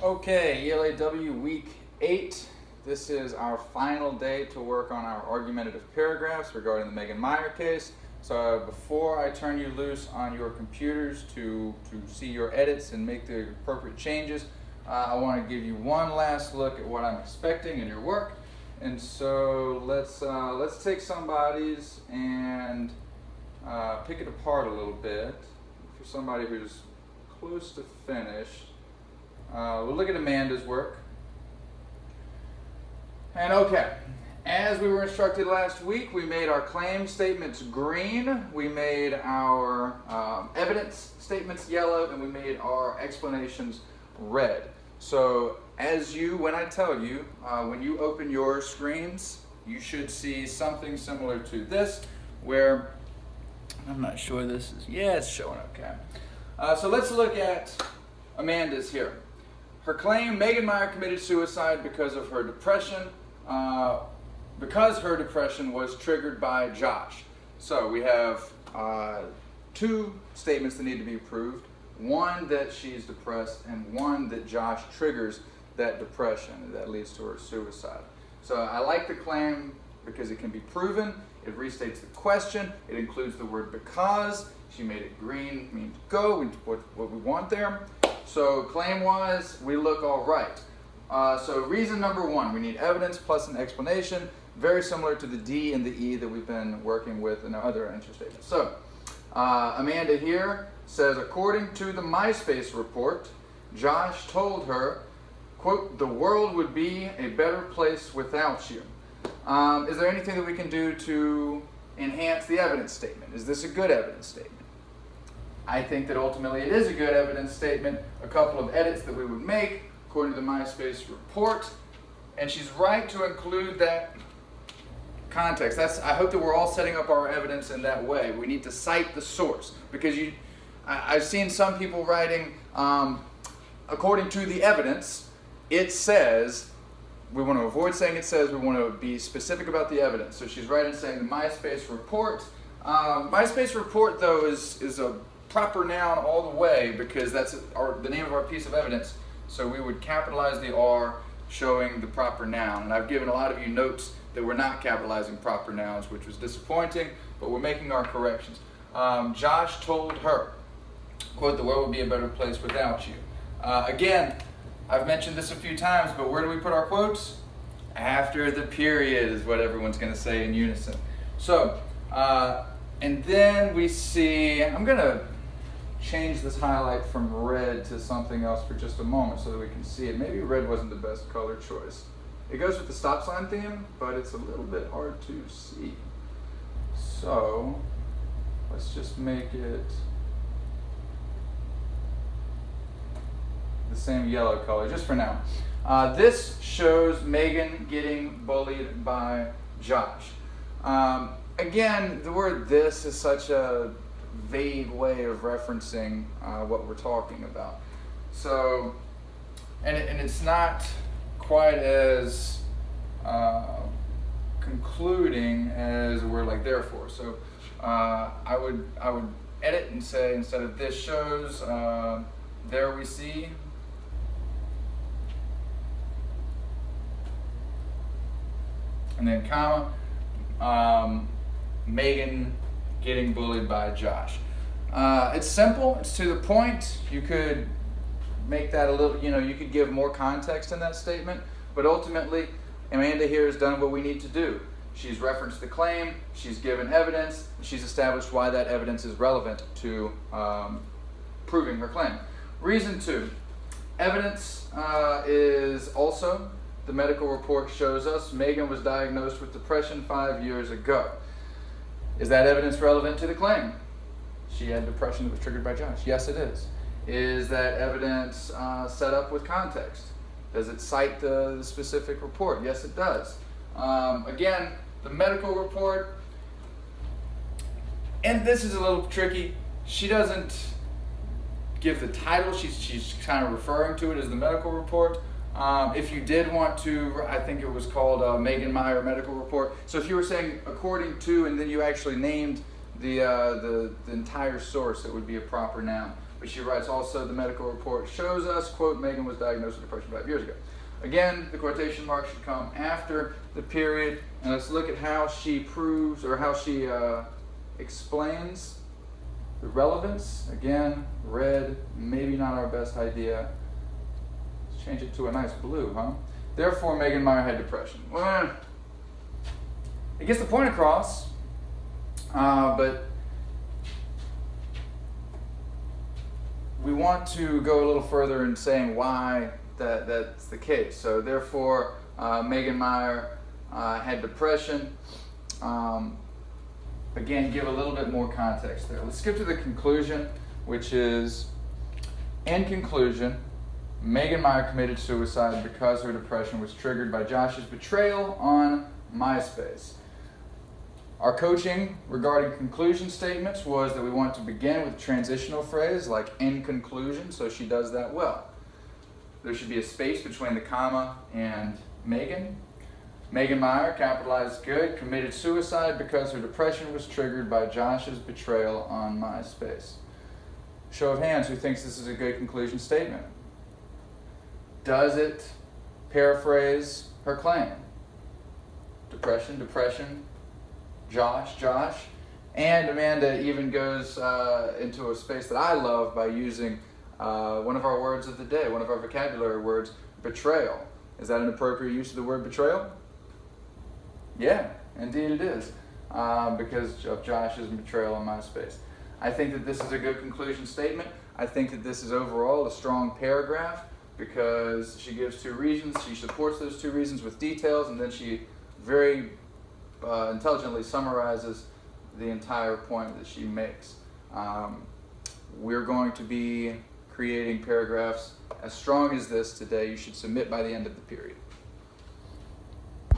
Okay, ELA-W week 8. This is our final day to work on our argumentative paragraphs regarding the Megan Meyer case. So before I turn you loose on your computers to see your edits and make the appropriate changes, I want to give you one last look at what I'm expecting in your work. And so let's take somebody's and pick it apart a little bit. For somebody who's close to finished, we'll look at Amanda's work. And okay, as we were instructed last week, we made our claim statements green, we made our evidence statements yellow, and we made our explanations red. So when I tell you, when you open your screens, you should see something similar to this, where, I'm not sure this is, yeah, it's showing okay. So let's look at Amanda's here. Her claim, Megan Meyer committed suicide because of her depression, because her depression was triggered by Josh. So we have two statements that need to be proved. One, that she's depressed, and one, that Josh triggers that depression that leads to her suicide. So I like the claim because it can be proven. It restates the question. It includes the word because. She made it green, means go, what we want there. So claim-wise, we look all right. So reason number one, we need evidence plus an explanation, very similar to the D and the E that we've been working with in our other answer statements. So Amanda here says, according to the MySpace report, Josh told her, quote, the world would be a better place without you. Is there anything that we can do to enhance the evidence statement? Is this a good evidence statement? I think that ultimately it is a good evidence statement. A couple of edits that we would make according to the MySpace report, and she's right to include that context. I hope that we're all setting up our evidence in that way. We need to cite the source, because I've seen some people writing, according to the evidence, it says. We want to avoid saying it says. We want to be specific about the evidence. So she's right in saying the MySpace report. MySpace report, though, is a proper noun all the way, because that's the name of our piece of evidence. So we would capitalize the R, showing the proper noun. And I've given a lot of you notes that we're not capitalizing proper nouns, which was disappointing, but we're making our corrections. Josh told her, quote, the world would be a better place without you. Again, I've mentioned this a few times, but where do we put our quotes? After the period is what everyone's going to say in unison. So, and then we see, I'm going to change this highlight from red to something else for just a moment so that we can see it. Maybe red wasn't the best color choice. It goes with the stop sign theme, but it's a little bit hard to see. So, let's just make it the same yellow color, just for now. This shows Megan getting bullied by Josh. Again, the word "this" is such a vague way of referencing what we're talking about. So, and it's not quite as concluding as a word like therefore. So, I would edit and say, instead of "this shows," there we see. And then comma, Megan getting bullied by Josh. It's simple, it's to the point. You could make that a little, you could give more context in that statement, but ultimately, Amanda here has done what we need to do. She's referenced the claim, she's given evidence, she's established why that evidence is relevant to proving her claim. Reason 2, evidence is also, the medical report shows us, Megan was diagnosed with depression 5 years ago. Is that evidence relevant to the claim? She had depression that was triggered by Josh. Yes, it is. Is that evidence set up with context? Does it cite the specific report? Yes, it does. Again, the medical report, and this is a little tricky. She doesn't give the title. She's kind of referring to it as the medical report. If you did want to, I think it was called Megan Meyer Medical Report. So if you were saying according to, and then you actually named the entire source, it would be a proper noun. But she writes also, the medical report shows us, quote, Megan was diagnosed with depression 5 years ago. Again, the quotation mark should come after the period. And let's look at how she proves, or how she explains the relevance. Again, red, maybe not our best idea. Let's change it to a nice blue, huh? Therefore, Megan Meyer had depression. Well, it gets the point across, but we want to go a little further in saying why that's the case. So therefore, Megan Meyer had depression. Again, give a little bit more context there. Let's skip to the conclusion, which is, in conclusion, Megan Meyer committed suicide because her depression was triggered by Josh's betrayal on MySpace. Our coaching regarding conclusion statements was that we want to begin with a transitional phrase like in conclusion, so she does that well. There should be a space between the comma and Megan. Megan Meyer, capitalized good, committed suicide because her depression was triggered by Josh's betrayal on MySpace. Show of hands, who thinks this is a good conclusion statement? Does it paraphrase her claim? Depression, depression, Josh, Josh. And Amanda even goes into a space that I love by using one of our words of the day, one of our vocabulary words, betrayal. Is that an appropriate use of the word betrayal? Yeah, indeed it is, because of Josh's betrayal on MySpace. I think that this is a good conclusion statement. I think that this is overall a strong paragraph because she gives two reasons. She supports those two reasons with details, and then she very intelligently summarizes the entire point that she makes. We're going to be creating paragraphs as strong as this today. You should submit by the end of the period.